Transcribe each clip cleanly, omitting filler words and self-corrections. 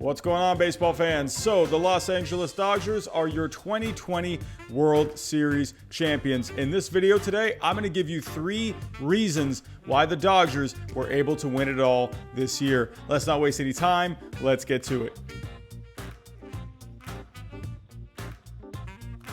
What's going on, baseball fans? So, the Los Angeles Dodgers are your 2020 World Series champions. In this video today, I'm going to give you 3 reasons why the Dodgers were able to win it all this year. Let's not waste any time. Let's get to it.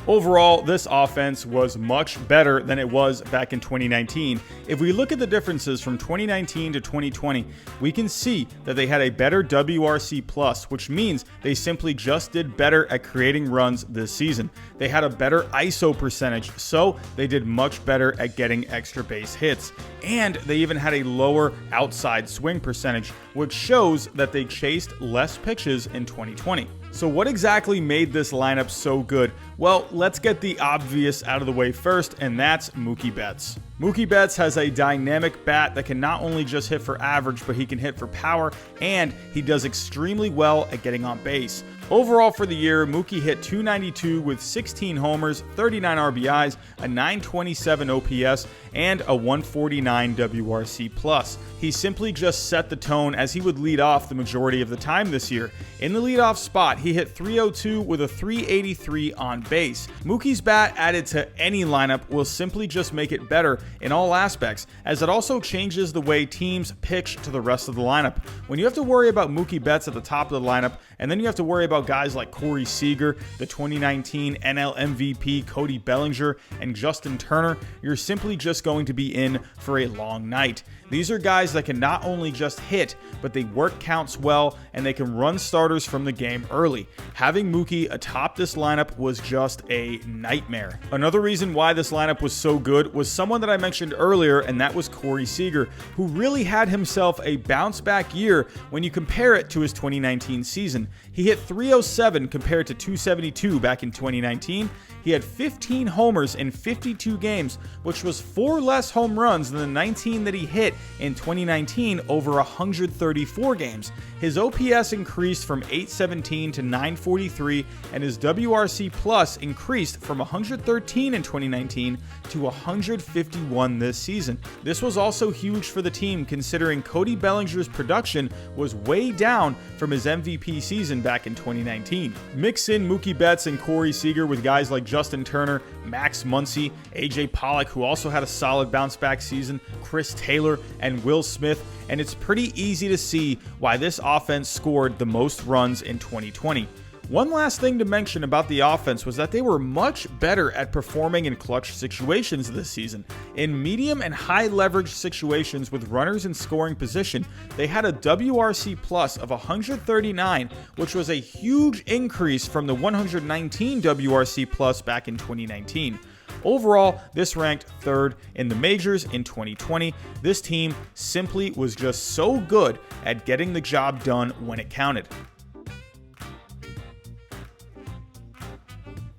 Overall, this offense was much better than it was back in 2019. If we look at the differences from 2019 to 2020, we can see that they had a better WRC+, which means they simply just did better at creating runs this season. They had a better ISO percentage, so they did much better at getting extra base hits. And they even had a lower outside swing percentage, which shows that they chased less pitches in 2020. So what exactly made this lineup so good? Well, let's get the obvious out of the way first, and that's Mookie Betts. Mookie Betts has a dynamic bat that can not only just hit for average, but he can hit for power, and he does extremely well at getting on base. Overall for the year, Mookie hit .292 with 16 homers, 39 RBIs, a .927 OPS, and a .149 WRC+. He simply just set the tone as he would lead off the majority of the time this year. In the leadoff spot, he hit .302 with a .383 on base. Mookie's bat added to any lineup will simply just make it better in all aspects, as it also changes the way teams pitch to the rest of the lineup. When you have to worry about Mookie Betts at the top of the lineup, and then you have to worry about guys like Corey Seager, the 2019 NL MVP Cody Bellinger, and Justin Turner, you're simply just going to be in for a long night. These are guys that can not only just hit, but they work counts well, and they can run starters from the game early. Having Mookie atop this lineup was just a nightmare. Another reason why this lineup was so good was someone that I mentioned earlier, and that was Corey Seager, who really had himself a bounce-back year when you compare it to his 2019 season. He hit .307 compared to .272 back in 2019. He had 15 homers in 52 games, which was 4 less home runs than the 19 that he hit in 2019 over 134 games. His OPS increased from 817 to 943, and his WRC+ increased from 113 in 2019 to 151 this season. This was also huge for the team, considering Cody Bellinger's production was way down from his MVP season back in 2019. Mix in Mookie Betts and Corey Seager with guys like Justin Turner, Max Muncy, AJ Pollock, who also had a solid bounce-back season, Chris Taylor, and Will Smith, and it's pretty easy to see why this offense scored the most runs in 2020. One last thing to mention about the offense was that they were much better at performing in clutch situations this season. In medium and high leverage situations with runners in scoring position, they had a WRC+ of 139, which was a huge increase from the 119 WRC+ back in 2019. Overall, this ranked 3rd in the majors in 2020. This team simply was just so good at getting the job done when it counted.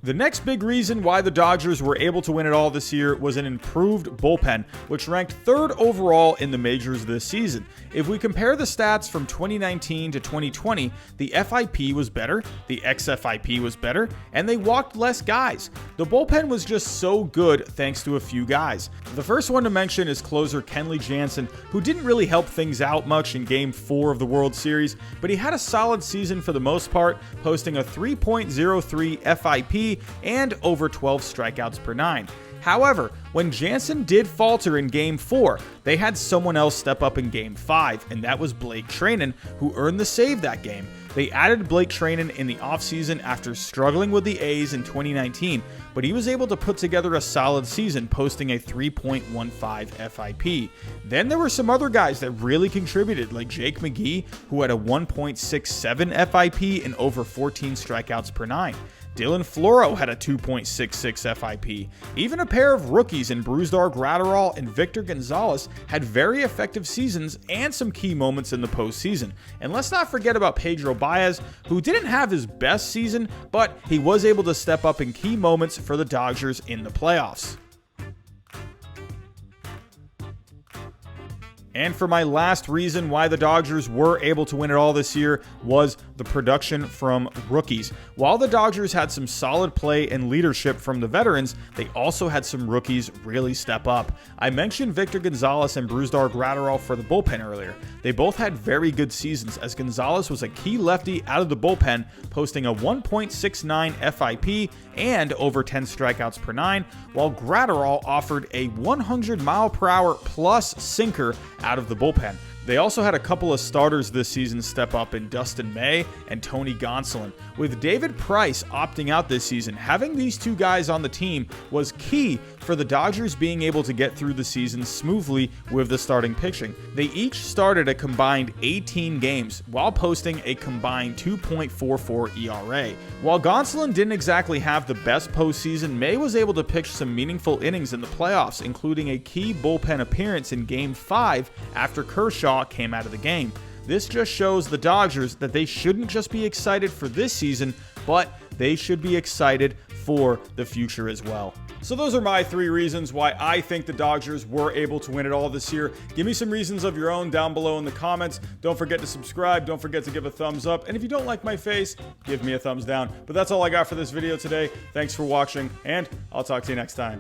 The next big reason why the Dodgers were able to win it all this year was an improved bullpen, which ranked 3rd overall in the majors this season. If we compare the stats from 2019 to 2020, the FIP was better, the XFIP was better, and they walked less guys. The bullpen was just so good thanks to a few guys. The first one to mention is closer Kenley Jansen, who didn't really help things out much in Game 4 of the World Series, but he had a solid season for the most part, posting a 3.03 FIP and over 12 strikeouts per 9. However, when Jansen did falter in Game 4, they had someone else step up in Game 5, and that was Blake Treinen, who earned the save that game. They added Blake Treinen in the offseason after struggling with the A's in 2019, but he was able to put together a solid season, posting a 3.15 FIP. Then there were some other guys that really contributed, like Jake McGee, who had a 1.67 FIP and over 14 strikeouts per 9. Dylan Floro had a 2.66 FIP. Even a pair of rookies in Brusdar Graterol and Victor Gonzalez had very effective seasons and some key moments in the postseason. And let's not forget about Pedro Baez, who didn't have his best season, but he was able to step up in key moments for the Dodgers in the playoffs. And for my last reason why the Dodgers were able to win it all this year was the production from rookies. While the Dodgers had some solid play and leadership from the veterans, they also had some rookies really step up. I mentioned Victor Gonzalez and Brusdar Graterol for the bullpen earlier. They both had very good seasons, as Gonzalez was a key lefty out of the bullpen, posting a 1.69 FIP and over 10 strikeouts per nine, while Graterol offered a 100-mile-per-hour plus sinker out of the bullpen. They also had a couple of starters this season step up in Dustin May and Tony Gonsolin. With David Price opting out this season, having these two guys on the team was key for the Dodgers being able to get through the season smoothly with the starting pitching. They each started a combined 18 games while posting a combined 2.44 ERA. While Gonsolin didn't exactly have the best postseason, May was able to pitch some meaningful innings in the playoffs, including a key bullpen appearance in Game 5 after Kershaw came out of the game. This just shows the Dodgers that they shouldn't just be excited for this season, but they should be excited for the future as well. So those are my 3 reasons why I think the Dodgers were able to win it all this year. Give me some reasons of your own down below in the comments. Don't forget to subscribe. Don't forget to give a thumbs up. And if you don't like my face, give me a thumbs down. But that's all I got for this video today. Thanks for watching, and I'll talk to you next time.